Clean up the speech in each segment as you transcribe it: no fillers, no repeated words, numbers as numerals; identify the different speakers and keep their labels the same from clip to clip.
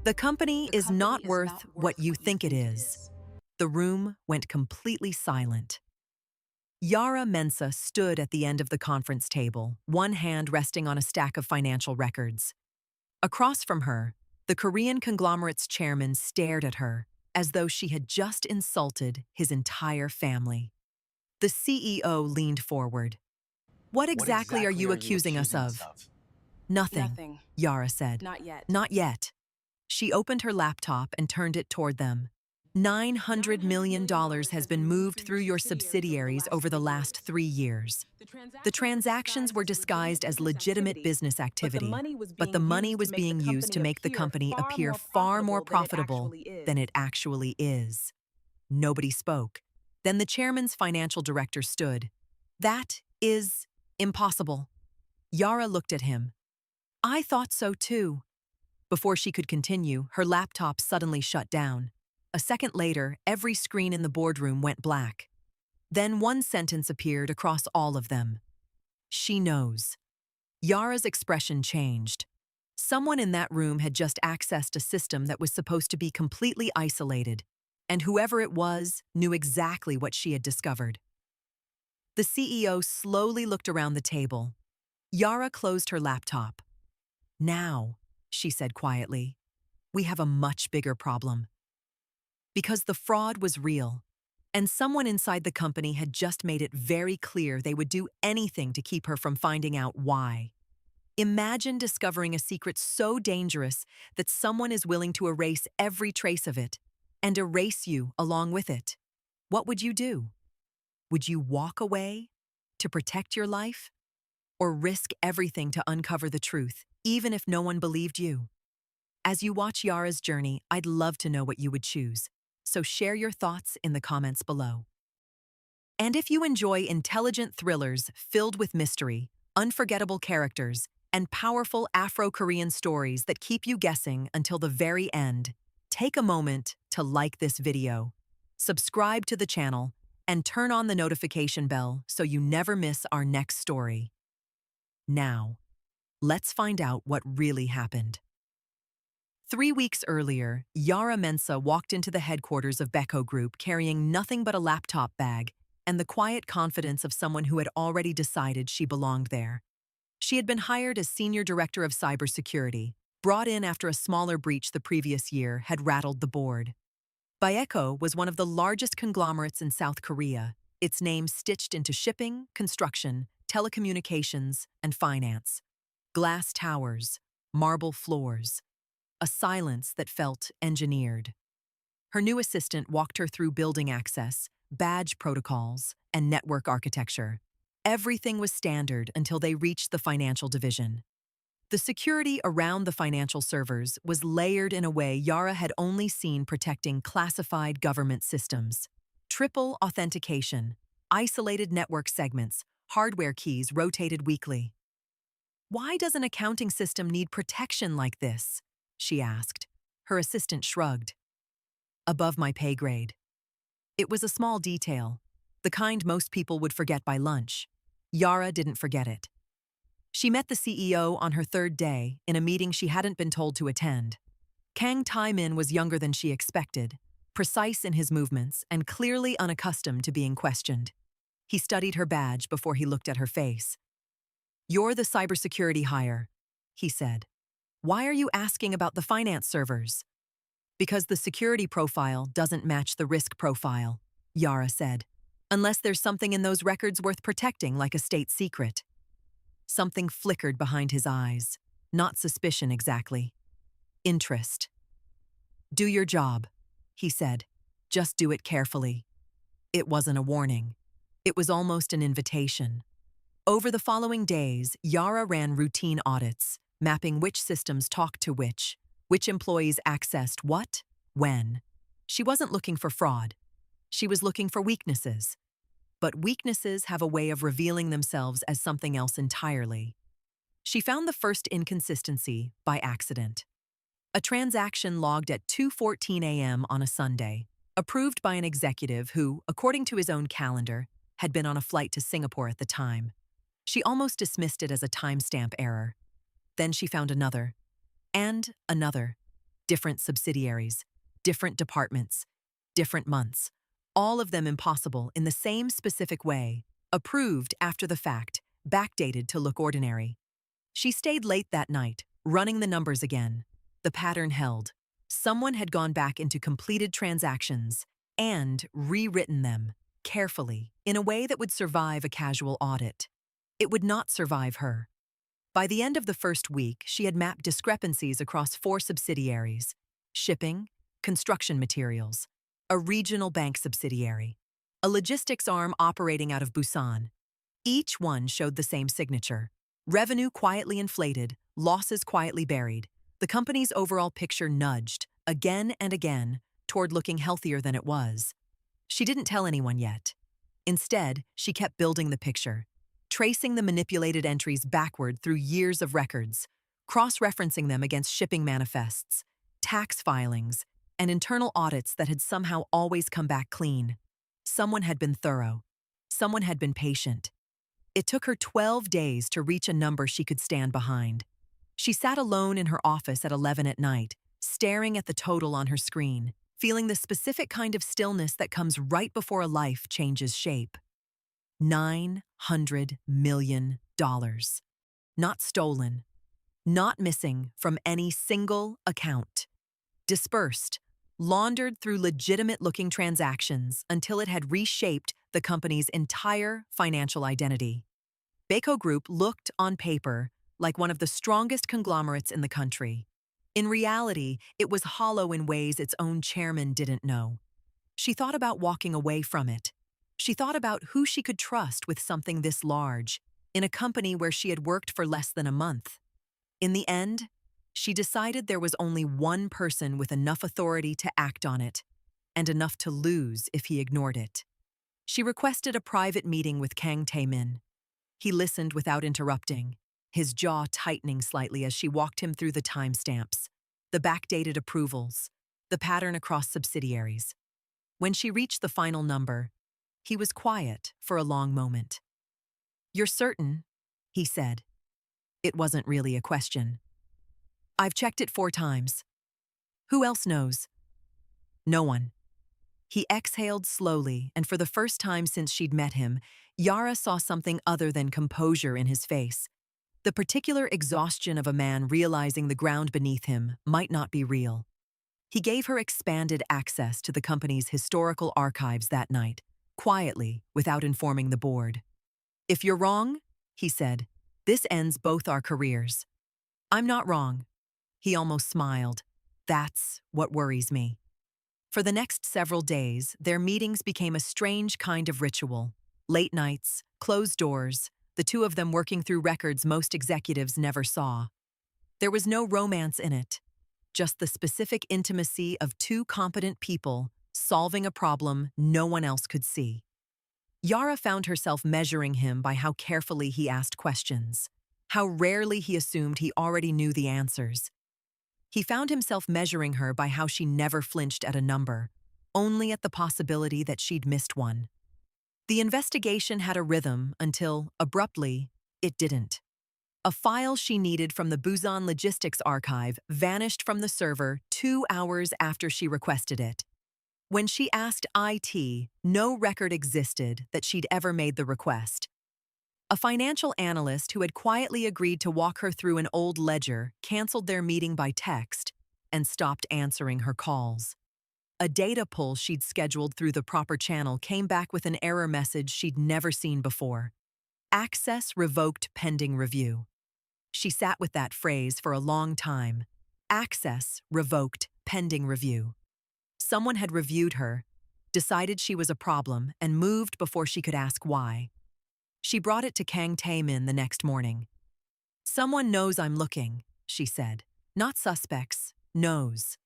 Speaker 1: The company is not worth what you think it is. The room went completely silent. Yara Mensah stood at the end of the conference table, one hand resting on a stack of financial records. Across from her, the Korean conglomerate's chairman stared at her as though she had just insulted his entire family. The CEO leaned forward. "What exactly are you accusing us of?" "Nothing,"
Speaker 2: Nothing.
Speaker 1: Yara said.
Speaker 2: Not yet.
Speaker 1: "Not yet." She opened her laptop and turned it toward them. $900 million has been moved through your subsidiaries over the last 3 years. The transactions were disguised as legitimate business activity, but the money was being used to make the company appear far more profitable than it actually is. Nobody spoke. Then the chairman's financial director stood. "That is impossible." Yara looked at him. "I thought so too." Before she could continue, her laptop suddenly shut down. A second later, every screen in the boardroom went black. Then one sentence appeared across all of them. "She knows." Yara's expression changed. Someone in that room had just accessed a system that was supposed to be completely isolated, and whoever it was knew exactly what she had discovered. The CEO slowly looked around the table. Yara closed her laptop. "Now," she said quietly, "we have a much bigger problem." Because the fraud was real, and someone inside the company had just made it very clear they would do anything to keep her from finding out why. Imagine discovering a secret so dangerous that someone is willing to erase every trace of it, and erase you along with it. What would you do? Would you walk away to protect your life? Or risk everything to uncover the truth, even if no one believed you? As you watch Yara's journey, I'd love to know what you would choose. So share your thoughts in the comments below. And if you enjoy intelligent thrillers filled with mystery, unforgettable characters, and powerful Afro-Korean stories that keep you guessing until the very end, take a moment to like this video, subscribe to the channel, and turn on the notification bell so you never miss our next story. Now, let's find out what really happened. 3 weeks earlier, Yara Mensah walked into the headquarters of Beko Group carrying nothing but a laptop bag and the quiet confidence of someone who had already decided she belonged there. She had been hired as Senior Director of Cybersecurity, brought in after a smaller breach the previous year had rattled the board. Beko was one of the largest conglomerates in South Korea, its name stitched into shipping, construction, telecommunications, and finance. Glass towers, marble floors, a silence that felt engineered. Her new assistant walked her through building access, badge protocols, and network architecture. Everything was standard until they reached the financial division. The security around the financial servers was layered in a way Yara had only seen protecting classified government systems. Triple authentication, isolated network segments, hardware keys rotated weekly. "Why does an accounting system need protection like this?" she asked. Her assistant shrugged. "Above my pay grade." It was a small detail, the kind most people would forget by lunch. Yara didn't forget it. She met the CEO on her third day in a meeting she hadn't been told to attend. Kang Tae-min was younger than she expected, precise in his movements and clearly unaccustomed to being questioned. He studied her badge before he looked at her face. "You're the cybersecurity hire," he said. "Why are you asking about the finance servers?" "Because the security profile doesn't match the risk profile," Yara said. "Unless there's something in those records worth protecting, like a state secret." Something flickered behind his eyes. Not suspicion exactly. Interest. "Do your job," he said. "Just do it carefully." It wasn't a warning. It was almost an invitation. Over the following days, Yara ran routine audits, mapping which systems talked to which employees accessed what, when. She wasn't looking for fraud. She was looking for weaknesses. But weaknesses have a way of revealing themselves as something else entirely. She found the first inconsistency by accident. A transaction logged at 2:14 a.m. on a Sunday, approved by an executive who, according to his own calendar, had been on a flight to Singapore at the time. She almost dismissed it as a timestamp error. Then she found another, and another. different subsidiaries, different departments, different months, all of them impossible in the same specific way, approved after the fact, backdated to look ordinary. She stayed late that night, running the numbers again. The pattern held. Someone had gone back into completed transactions and rewritten them, carefully, in a way that would survive a casual audit. It would not survive her. By the end of the first week, she had mapped discrepancies across 4 subsidiaries: shipping, construction materials, a regional bank subsidiary, a logistics arm operating out of Busan. Each one showed the same signature: revenue quietly inflated, losses quietly buried. The company's overall picture nudged, again and again, toward looking healthier than it was. She didn't tell anyone yet. Instead, she kept building the picture, tracing the manipulated entries backward through years of records, cross-referencing them against shipping manifests, tax filings, and internal audits that had somehow always come back clean. Someone had been thorough. Someone had been patient. It took her 12 days to reach a number she could stand behind. She sat alone in her office at 11 at night, staring at the total on her screen, feeling the specific kind of stillness that comes right before a life changes shape. $900 million. Not stolen. Not missing from any single account. Dispersed, laundered through legitimate-looking transactions until it had reshaped the company's entire financial identity. Baco Group looked, on paper, like one of the strongest conglomerates in the country. In reality, it was hollow in ways its own chairman didn't know. She thought about walking away from it. She thought about who she could trust with something this large, in a company where she had worked for less than a month. In the end, she decided there was only one person with enough authority to act on it, and enough to lose if he ignored it. She requested a private meeting with Kang Tae-min. He listened without interrupting, his jaw tightening slightly as she walked him through the timestamps, the backdated approvals, the pattern across subsidiaries. When she reached the final number, he was quiet for a long moment. "You're certain?" he said. It wasn't really a question. "I've checked it 4 times. Who else knows?" "No one." He exhaled slowly, and for the first time since she'd met him, Yara saw something other than composure in his face. The particular exhaustion of a man realizing the ground beneath him might not be real. He gave her expanded access to the company's historical archives that night, quietly, without informing the board. "If you're wrong," he said, "this ends both our careers." "I'm not wrong." He almost smiled. "That's what worries me." For the next several days, their meetings became a strange kind of ritual. Late nights, closed doors, the two of them working through records most executives never saw. There was no romance in it, just the specific intimacy of 2 competent people solving a problem no one else could see. Yara found herself measuring him by how carefully he asked questions, how rarely he assumed he already knew the answers. He found himself measuring her by how she never flinched at a number, only at the possibility that she'd missed one. The investigation had a rhythm until, abruptly, it didn't. A file she needed from the Busan Logistics Archive vanished from the server 2 hours after she requested it. When she asked IT, no record existed that she'd ever made the request. A financial analyst who had quietly agreed to walk her through an old ledger canceled their meeting by text and stopped answering her calls. A data pull she'd scheduled through the proper channel came back with an error message she'd never seen before. "Access revoked pending review." She sat with that phrase for a long time. Access revoked pending review. Someone had reviewed her, decided she was a problem, and moved before she could ask why. She brought it to Kang Tae-min the next morning. "Someone knows I'm looking," she said. "Not suspects, knows."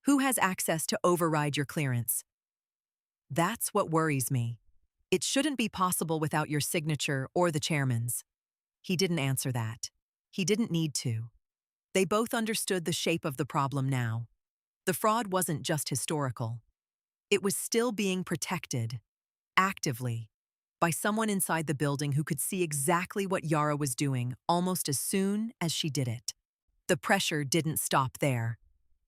Speaker 1: "Who has access to override your clearance?" "That's what worries me. It shouldn't be possible without your signature or the chairman's." He didn't answer that. He didn't need to. They both understood the shape of the problem now. The fraud wasn't just historical. It was still being protected, actively, by someone inside the building who could see exactly what Yara was doing almost as soon as she did it. The pressure didn't stop there.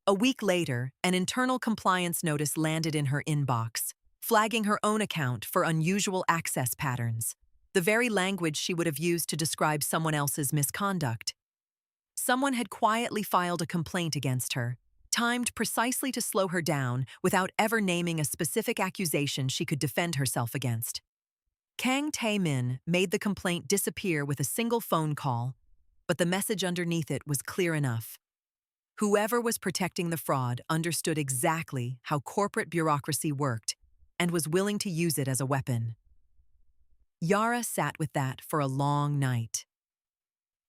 Speaker 1: A week later, an internal compliance notice landed in her inbox, flagging her own account for unusual access patterns, the very language she would have used to describe someone else's misconduct. Someone had quietly filed a complaint against her, timed precisely to slow her down without ever naming a specific accusation she could defend herself against. Kang Tae-min made the complaint disappear with a single phone call, but the message underneath it was clear enough. Whoever was protecting the fraud understood exactly how corporate bureaucracy worked and was willing to use it as a weapon. Yara sat with that for a long night.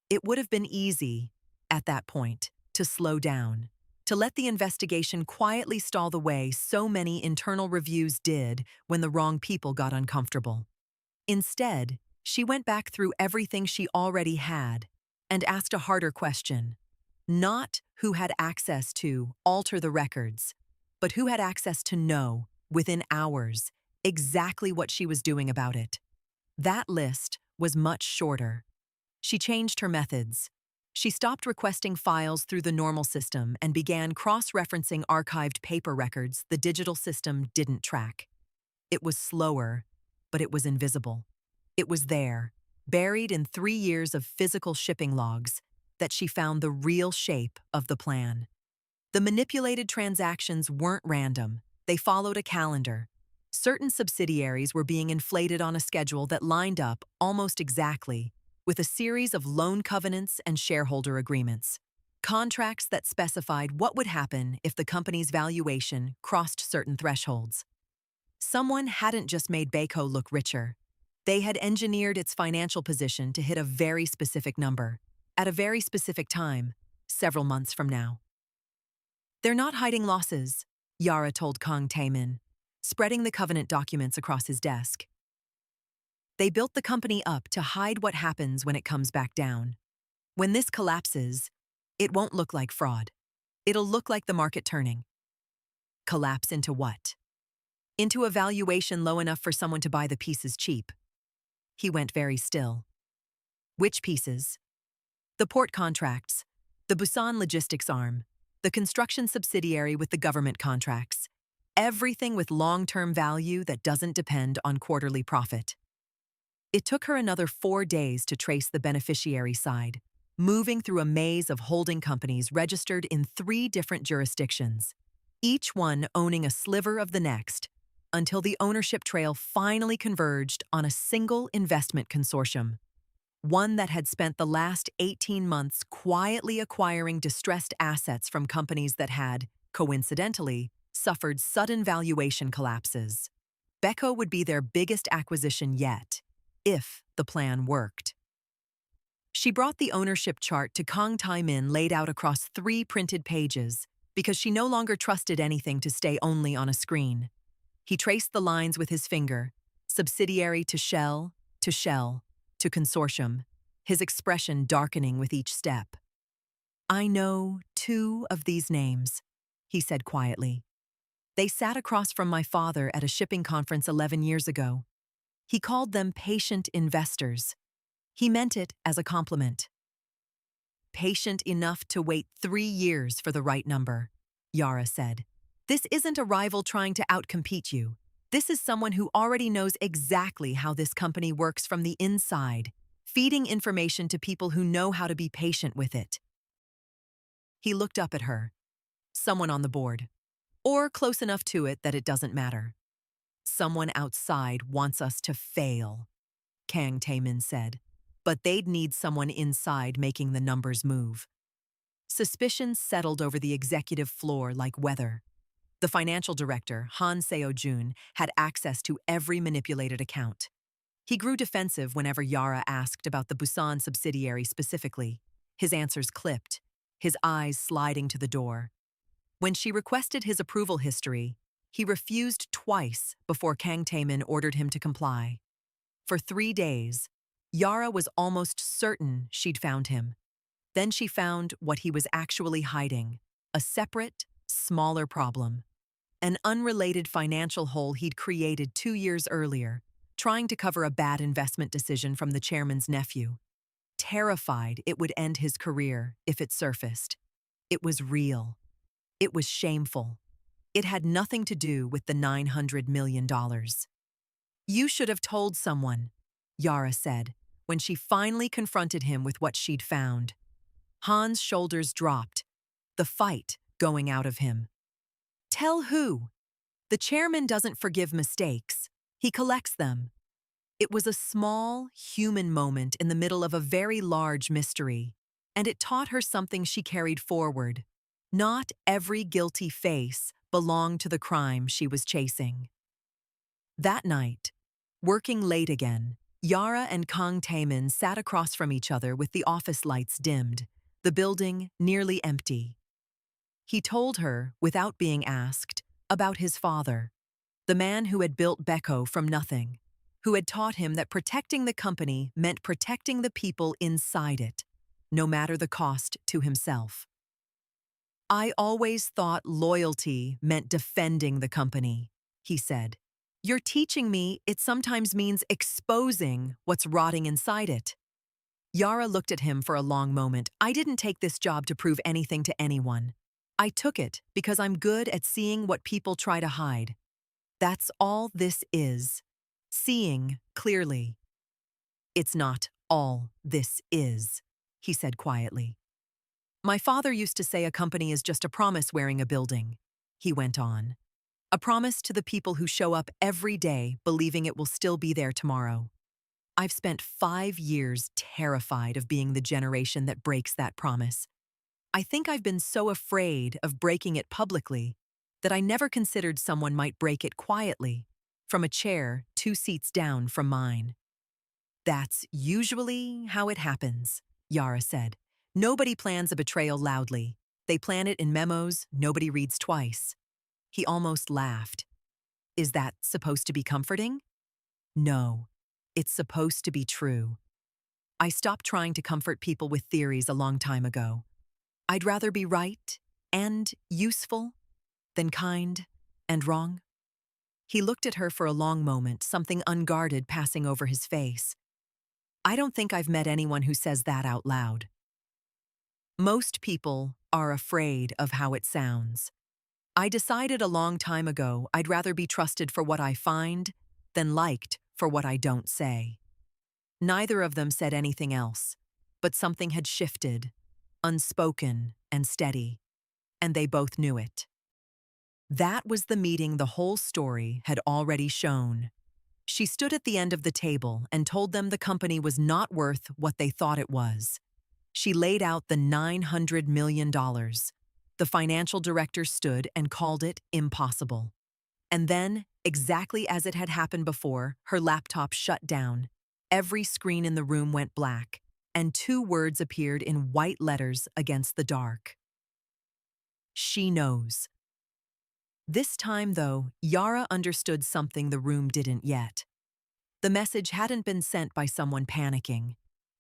Speaker 1: It would have been easy, at that point, to slow down, to let the investigation quietly stall the way so many internal reviews did when the wrong people got uncomfortable. Instead, she went back through everything she already had and asked a harder question. Not who had access to alter the records, but who had access to know, within hours, exactly what she was doing about it. That list was much shorter. She changed her methods. She stopped requesting files through the normal system and began cross-referencing archived paper records the digital system didn't track. It was slower, but it was invisible. It was there, buried in 3 years of physical shipping logs, that she found the real shape of the plan. The manipulated transactions weren't random. They followed a calendar. Certain subsidiaries were being inflated on a schedule that lined up almost exactly with a series of loan covenants and shareholder agreements, contracts that specified what would happen if the company's valuation crossed certain thresholds. Someone hadn't just made Baco look richer. They had engineered its financial position to hit a very specific number, at a very specific time, several months from now. "They're not hiding losses," Yara told Kang Tae-min, spreading the covenant documents across his desk. "They built the company up to hide what happens when it comes back down. When this collapses, it won't look like fraud. It'll look like the market turning." Collapse into what? Into a valuation low enough for someone to buy the pieces cheap. He went very still. Which pieces? The port contracts, the Busan logistics arm, the construction subsidiary with the government contracts. Everything with long-term value that doesn't depend on quarterly profit. It took her another 4 days to trace the beneficiary side, moving through a maze of holding companies registered in 3 different jurisdictions, each one owning a sliver of the next, until the ownership trail finally converged on a single investment consortium, one that had spent the last 18 months quietly acquiring distressed assets from companies that had, coincidentally, suffered sudden valuation collapses. Baco would be their biggest acquisition yet, if the plan worked. She brought the ownership chart to Kang Tae-min laid out across 3 printed pages because she no longer trusted anything to stay only on a screen. He traced the lines with his finger, subsidiary to shell, to consortium, his expression darkening with each step. "I know 2 of these names," he said quietly. "They sat across from my father at a shipping conference 11 years ago. He called them patient investors. He meant it as a compliment." "Patient enough to wait 3 years for the right number," Yara said. "This isn't a rival trying to outcompete you. This is someone who already knows exactly how this company works from the inside, feeding information to people who know how to be patient with it." He looked up at her. "Someone on the board. Or close enough to it that it doesn't matter. Someone outside wants us to fail," Kang Tae-min said. "But they'd need someone inside making the numbers move." Suspicions settled over the executive floor like weather. The financial director, Han Seo-jun, had access to every manipulated account. He grew defensive whenever Yara asked about the Busan subsidiary specifically. His answers clipped, his eyes sliding to the door. When she requested his approval history, he refused twice before Kang Tae-min ordered him to comply. For 3 days, Yara was almost certain she'd found him. Then she found what he was actually hiding, a separate, smaller problem. An unrelated financial hole he'd created 2 years earlier, trying to cover a bad investment decision from the chairman's nephew. Terrified it would end his career if it surfaced. It was real. It was shameful. It had nothing to do with the $900 million. You should have told someone, Yara said, when she finally confronted him with what she'd found. Han's shoulders dropped, the fight going out of him. Tell who? The chairman doesn't forgive mistakes. He collects them. It was a small, human moment in the middle of a very large mystery, and it taught her something she carried forward. Not every guilty face belonged to the crime she was chasing. That night, working late again, Yara and Kang Taemin sat across from each other with the office lights dimmed, the building nearly empty. He told her, without being asked, about his father, the man who had built Beko from nothing, who had taught him that protecting the company meant protecting the people inside it, no matter the cost to himself. I always thought loyalty meant defending the company, he said. You're teaching me it sometimes means exposing what's rotting inside it. Yara looked at him for a long moment. I didn't take this job to prove anything to anyone. I took it because I'm good at seeing what people try to hide. That's all this is. Seeing clearly. It's not all this is, he said quietly. My father used to say a company is just a promise wearing a building, he went on. A promise to the people who show up every day believing it will still be there tomorrow. I've spent 5 years terrified of being the generation that breaks that promise. I think I've been so afraid of breaking it publicly that I never considered someone might break it quietly, from a chair 2 seats down from mine. That's usually how it happens, Yara said. Nobody plans a betrayal loudly. They plan it in memos nobody reads twice. He almost laughed. Is that supposed to be comforting? No, it's supposed to be true. I stopped trying to comfort people with theories a long time ago. I'd rather be right and useful than kind and wrong. He looked at her for a long moment, something unguarded passing over his face. I don't think I've met anyone who says that out loud. Most people are afraid of how it sounds. I decided a long time ago I'd rather be trusted for what I find than liked for what I don't say. Neither of them said anything else, but something had shifted, unspoken and steady, and they both knew it. That was the meeting the whole story had already shown. She stood at the end of the table and told them the company was not worth what they thought it was. She laid out the $900 million. The financial director stood and called it impossible. And then, exactly as it had happened before, her laptop shut down. Every screen in the room went black, and 2 words appeared in white letters against the dark. She knows. This time, though, Yara understood something the room didn't yet. The message hadn't been sent by someone panicking.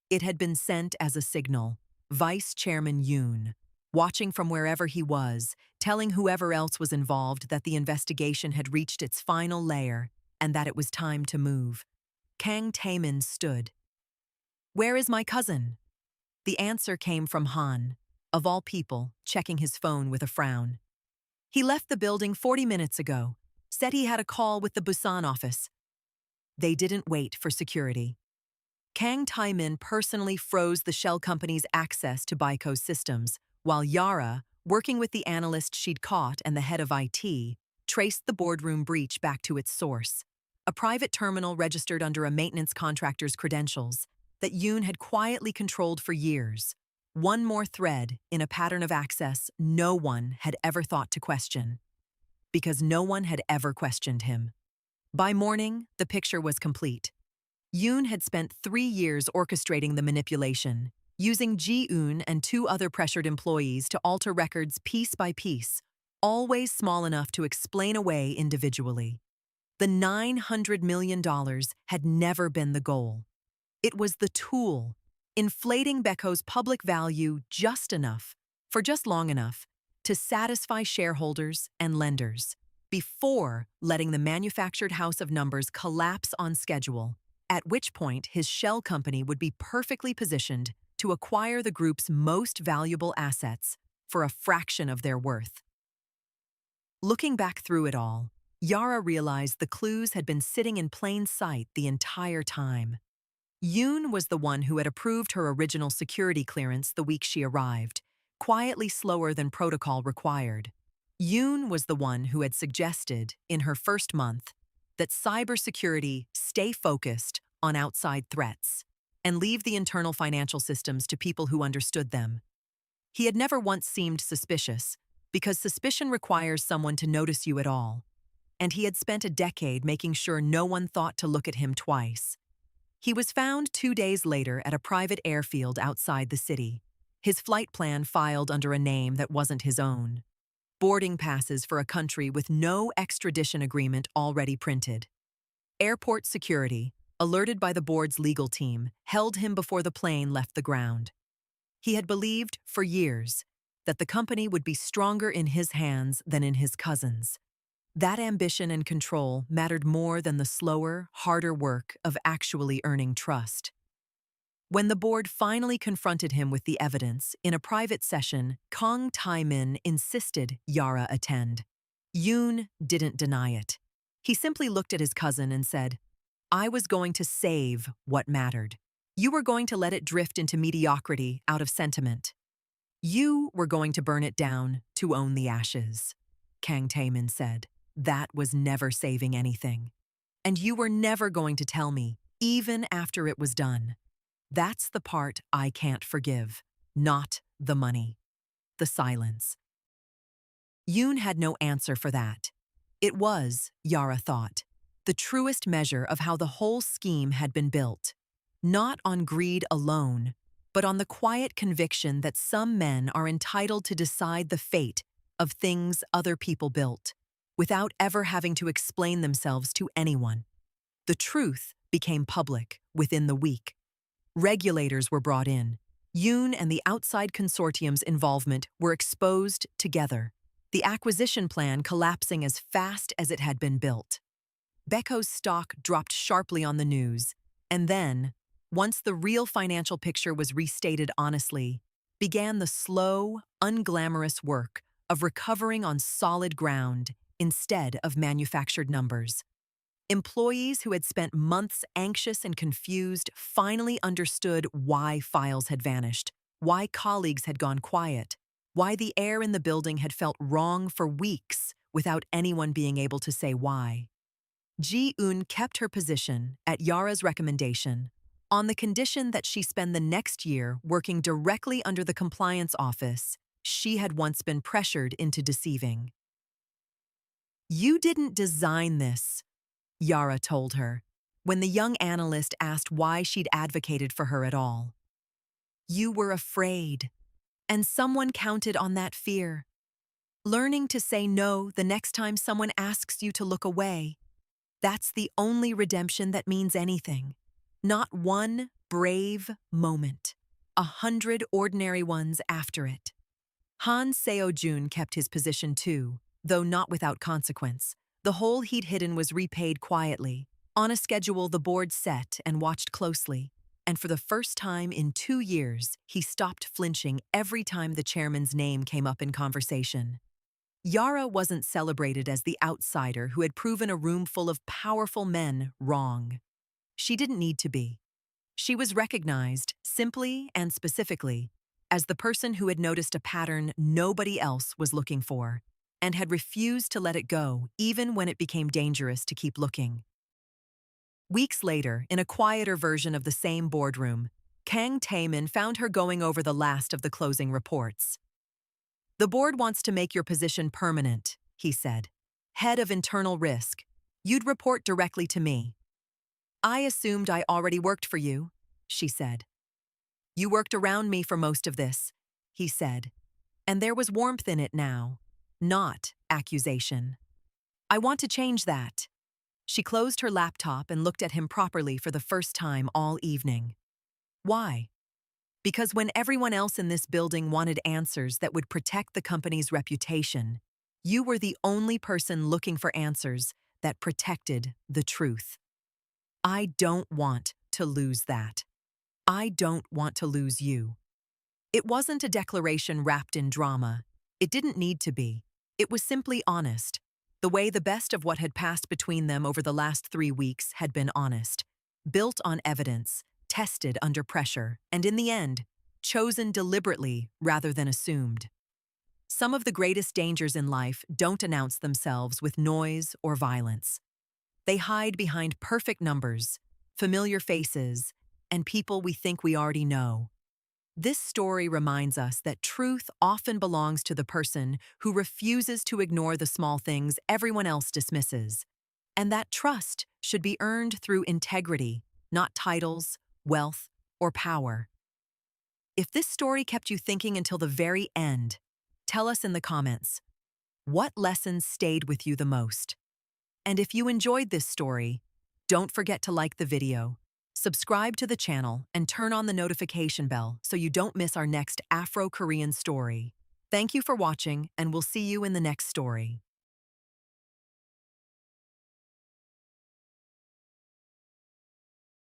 Speaker 1: It had been sent as a signal. Vice Chairman Yoon, watching from wherever he was, telling whoever else was involved that the investigation had reached its final layer and that it was time to move. Kang Taemin stood. Where is my cousin? The answer came from Han, of all people, checking his phone with a frown. He left the building 40 minutes ago, said he had a call with the Busan office. They didn't wait for security. Kang Taemin personally froze the shell company's access to Beiko's systems, while Yara, working with the analyst she'd caught and the head of IT, traced the boardroom breach back to its source, a private terminal registered under a maintenance contractor's credentials that Yoon had quietly controlled for years. One more thread in a pattern of access no one had ever thought to question, because no one had ever questioned him. By morning, the picture was complete. Yoon had spent 3 years orchestrating the manipulation, using Ji-eun and 2 other pressured employees to alter records piece by piece, always small enough to explain away individually. The $900 million had never been the goal. It was the tool, inflating Beko's public value just enough, for just long enough, to satisfy shareholders and lenders, before letting the manufactured house of numbers collapse on schedule, at which point his shell company would be perfectly positioned to acquire the group's most valuable assets for a fraction of their worth. Looking back through it all, Yara realized the clues had been sitting in plain sight the entire time. Yoon was the one who had approved her original security clearance the week she arrived, quietly slower than protocol required. Yoon was the one who had suggested, in her first month, that cybersecurity stay focused on outside threats and leave the internal financial systems to people who understood them. He had never once seemed suspicious, because suspicion requires someone to notice you at all, and he had spent a decade making sure no one thought to look at him twice. He was found 2 days later at a private airfield outside the city, his flight plan filed under a name that wasn't his own. Boarding passes for a country with no extradition agreement already printed. Airport security, alerted by the board's legal team, held him before the plane left the ground. He had believed, for years, that the company would be stronger in his hands than in his cousin's. That ambition and control mattered more than the slower, harder work of actually earning trust. When the board finally confronted him with the evidence, in a private session, Kang Tae-min insisted Yara attend. Yoon didn't deny it. He simply looked at his cousin and said, "I was going to save what mattered. You were going to let it drift into mediocrity out of sentiment. You were going to burn it down to own the ashes." Kang Tae-min said, "That was never saving anything. And you were never going to tell me, even after it was done. That's the part I can't forgive, not the money." The silence. Yoon had no answer for that. It was, Yara thought, the truest measure of how the whole scheme had been built. Not on greed alone, but on the quiet conviction that some men are entitled to decide the fate of things other people built, without ever having to explain themselves to anyone. The truth became public within the week. Regulators were brought in. Yoon and the outside consortium's involvement were exposed together, the acquisition plan collapsing as fast as it had been built. Beko's stock dropped sharply on the news, and then, once the real financial picture was restated honestly, began the slow, unglamorous work of recovering on solid ground instead of manufactured numbers. Employees who had spent months anxious and confused finally understood why files had vanished, why colleagues had gone quiet, why the air in the building had felt wrong for weeks without anyone being able to say why. Ji-eun kept her position, at Yara's recommendation, on the condition that she spend the next year working directly under the compliance office she had once been pressured into deceiving. "You didn't design this," Yara told her, when the young analyst asked why she'd advocated for her at all. "You were afraid, and someone counted on that fear. Learning to say no the next time someone asks you to look away, that's the only redemption that means anything. Not one brave moment, 100 ordinary ones after it." Han Seo-jun kept his position too, though not without consequence. The hole he'd hidden was repaid quietly, on a schedule the board set and watched closely, and for the first time in 2 years, he stopped flinching every time the chairman's name came up in conversation. Yara wasn't celebrated as the outsider who had proven a room full of powerful men wrong. She didn't need to be. She was recognized, simply and specifically, as the person who had noticed a pattern nobody else was looking for, and had refused to let it go even when it became dangerous to keep looking. Weeks later, in a quieter version of the same boardroom, Kang Tae-min found her going over the last of the closing reports. "The board wants to make your position permanent," he said. "Head of internal risk. You'd report directly to me." "I assumed I already worked for you," she said. "You worked around me for most of this," he said, and there was warmth in it now, not accusation. "I want to change that." She closed her laptop and looked at him properly for the first time all evening. Why? Because when everyone else in this building wanted answers that would protect the company's reputation, you were the only person looking for answers that protected the truth. I don't want to lose that. I don't want to lose you. It wasn't a declaration wrapped in drama. It didn't need to be. It was simply honest, the way the best of what had passed between them over the last 3 weeks had been honest, built on evidence, tested under pressure, and in the end, chosen deliberately rather than assumed. Some of the greatest dangers in life don't announce themselves with noise or violence. They hide behind perfect numbers, familiar faces, and people we think we already know. This story reminds us that truth often belongs to the person who refuses to ignore the small things everyone else dismisses, and that trust should be earned through integrity, not titles, wealth, or power. If this story kept you thinking until the very end, tell us in the comments, what lessons stayed with you the most? And if you enjoyed this story, don't forget to like the video, subscribe to the channel, and turn on the notification bell so you don't miss our next Afro-Korean story. Thank you for watching, and we'll see you in the next story.